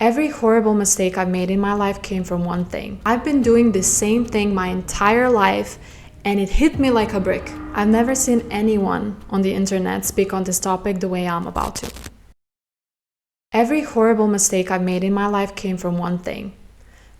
Every horrible mistake I've made in my life came from one thing. I've been doing the same thing my entire life, and it hit me like a brick. I've never seen anyone on the internet speak on this topic the way I'm about to. Every horrible mistake I've made in my life came from one thing.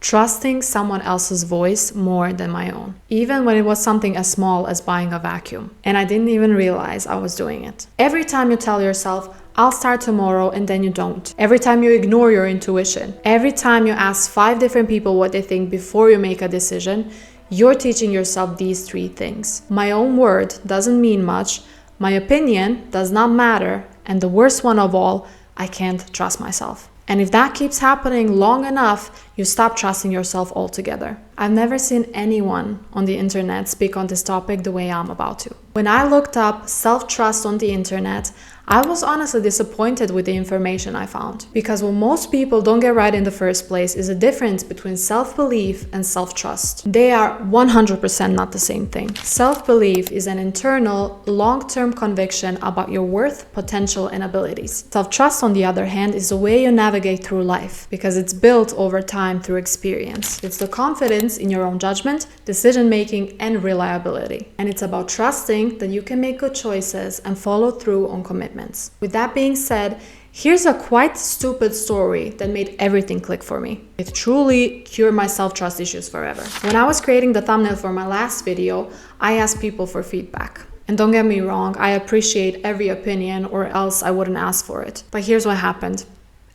Trusting someone else's voice more than my own. Even when it was something as small as buying a vacuum. And I didn't even realize I was doing it. Every time you tell yourself, I'll start tomorrow, and then you don't. Every time you ignore your intuition. Every time you ask 5 different people what they think before you make a decision, you're teaching yourself these 3 things. My own word doesn't mean much. My opinion does not matter. And the worst one of all, I can't trust myself. And if that keeps happening long enough, you stop trusting yourself altogether. I've never seen anyone on the internet speak on this topic the way I'm about to. When I looked up self-trust on the internet, I was honestly disappointed with the information I found. Because what most people don't get right in the first place is the difference between self-belief and self-trust. They are 100% not the same thing. Self-belief is an internal, long-term conviction about your worth, potential, and abilities. Self-trust, on the other hand, is the way you navigate through life, because it's built over time through experience. It's the confidence in your own judgment, decision-making, and reliability. And it's about trusting that you can make good choices and follow through on commitments. With that being said, here's a quite stupid story that made everything click for me. It truly cured my self-trust issues forever. When I was creating the thumbnail for my last video, I asked people for feedback. And don't get me wrong, I appreciate every opinion, or else I wouldn't ask for it. But here's what happened.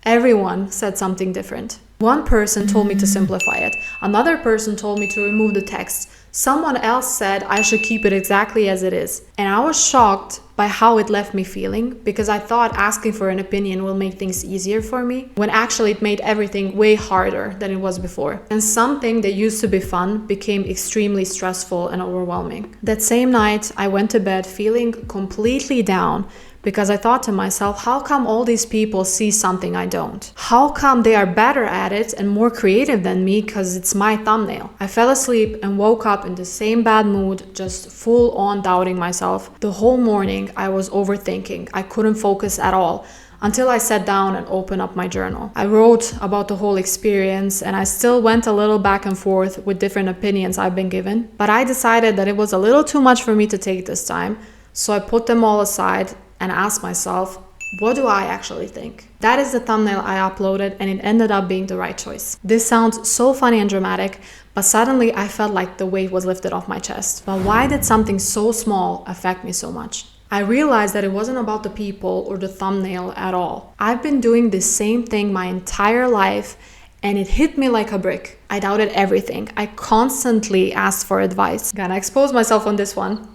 Everyone said something different. One person told me to simplify it. Another person told me to remove the text. Someone else said I should keep it exactly as it is. And I was shocked by how it left me feeling, because I thought asking for an opinion will make things easier for me, when actually it made everything way harder than it was before. And something that used to be fun became extremely stressful and overwhelming. That same night, I went to bed feeling completely down, because I thought to myself, how come all these people see something I don't? How come they are better at it and more creative than me because it's my thumbnail? I fell asleep and woke up in the same bad mood, just full on doubting myself. The whole morning I was overthinking. I couldn't focus at all until I sat down and opened up my journal. I wrote about the whole experience, and I still went a little back and forth with different opinions I've been given. But I decided that it was a little too much for me to take this time, so I put them all aside and asked myself, what do I actually think? That is the thumbnail I uploaded, and it ended up being the right choice. This sounds so funny and dramatic, but suddenly I felt like the weight was lifted off my chest. But why did something so small affect me so much? I realized that it wasn't about the people or the thumbnail at all. I've been doing the same thing my entire life, and it hit me like a brick. I doubted everything. I constantly asked for advice. Gonna expose myself on this one.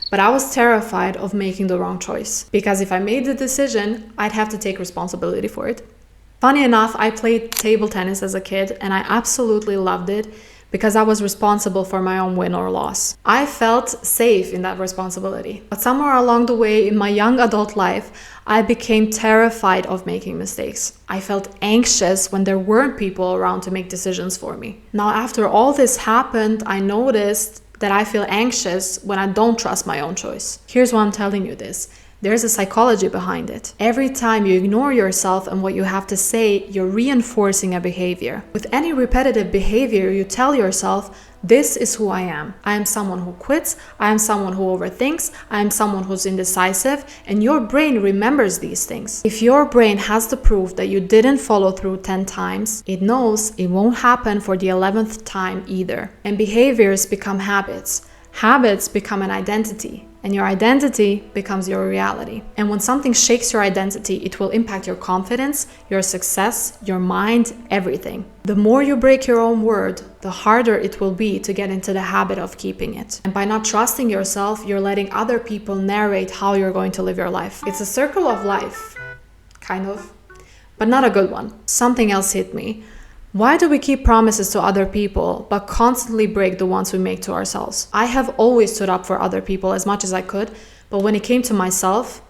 But I was terrified of making the wrong choice, because if I made the decision, I'd have to take responsibility for it. Funny enough, I played table tennis as a kid, and I absolutely loved it because I was responsible for my own win or loss. I felt safe in that responsibility. But somewhere along the way in my young adult life, I became terrified of making mistakes. I felt anxious when there weren't people around to make decisions for me. Now, after all this happened, I noticed that I feel anxious when I don't trust my own choice. Here's why I'm telling you this. There's a psychology behind it. Every time you ignore yourself and what you have to say, you're reinforcing a behavior. With any repetitive behavior, you tell yourself, this is who I am. I am someone who quits. I am someone who overthinks. I am someone who's indecisive. And your brain remembers these things. If your brain has the proof that you didn't follow through 10 times, it knows it won't happen for the 11th time either. And behaviors become habits. Habits become an identity. And your identity becomes your reality. And when something shakes your identity, it will impact your confidence, your success, your mind, everything. The more you break your own word, the harder it will be to get into the habit of keeping it. And by not trusting yourself, you're letting other people narrate how you're going to live your life. It's a circle of life, kind of, but not a good one. Something else hit me. Why do we keep promises to other people but constantly break the ones we make to ourselves? I have always stood up for other people as much as I could, but when it came to myself,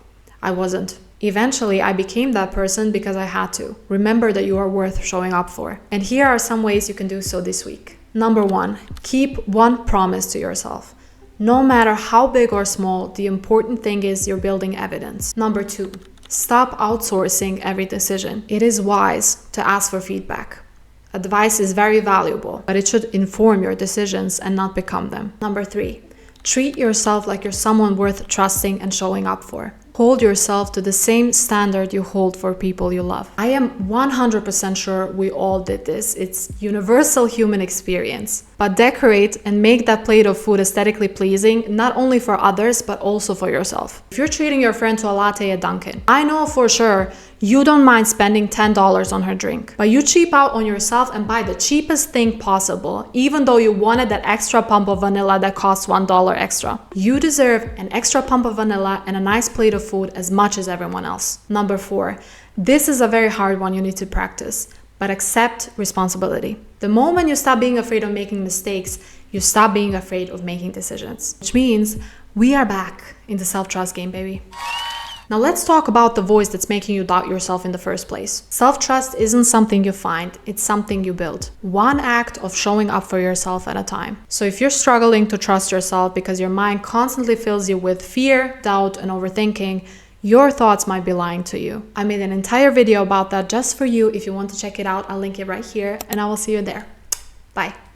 I wasn't. Eventually, I became that person because I had to. Remember that you are worth showing up for. And here are some ways you can do so this week. Number 1, keep one promise to yourself. No matter how big or small, the important thing is you're building evidence. Number 2, Stop outsourcing every decision. It is wise to ask for feedback. Advice is very valuable, but it should inform your decisions and not become them. Number 3, treat yourself like you're someone worth trusting and showing up for. Hold yourself to the same standard you hold for people you love. I am 100% sure we all did this. It's universal human experience. But decorate and make that plate of food aesthetically pleasing, not only for others, but also for yourself. If you're treating your friend to a latte at Dunkin', I know for sure you don't mind spending $10 on her drink, but you cheap out on yourself and buy the cheapest thing possible, even though you wanted that extra pump of vanilla that costs $1 extra. You deserve an extra pump of vanilla and a nice plate of food as much as everyone else. Number 4, this is a very hard one you need to practice, but accept responsibility. The moment you stop being afraid of making mistakes, you stop being afraid of making decisions, which means we are back in the self-trust game, baby. Now let's talk about the voice that's making you doubt yourself in the first place. Self-trust isn't something you find, it's something you build. One act of showing up for yourself at a time. So if you're struggling to trust yourself because your mind constantly fills you with fear, doubt, and overthinking, your thoughts might be lying to you. I made an entire video about that just for you. If you want to check it out, I'll link it right here, and I will see you there. Bye.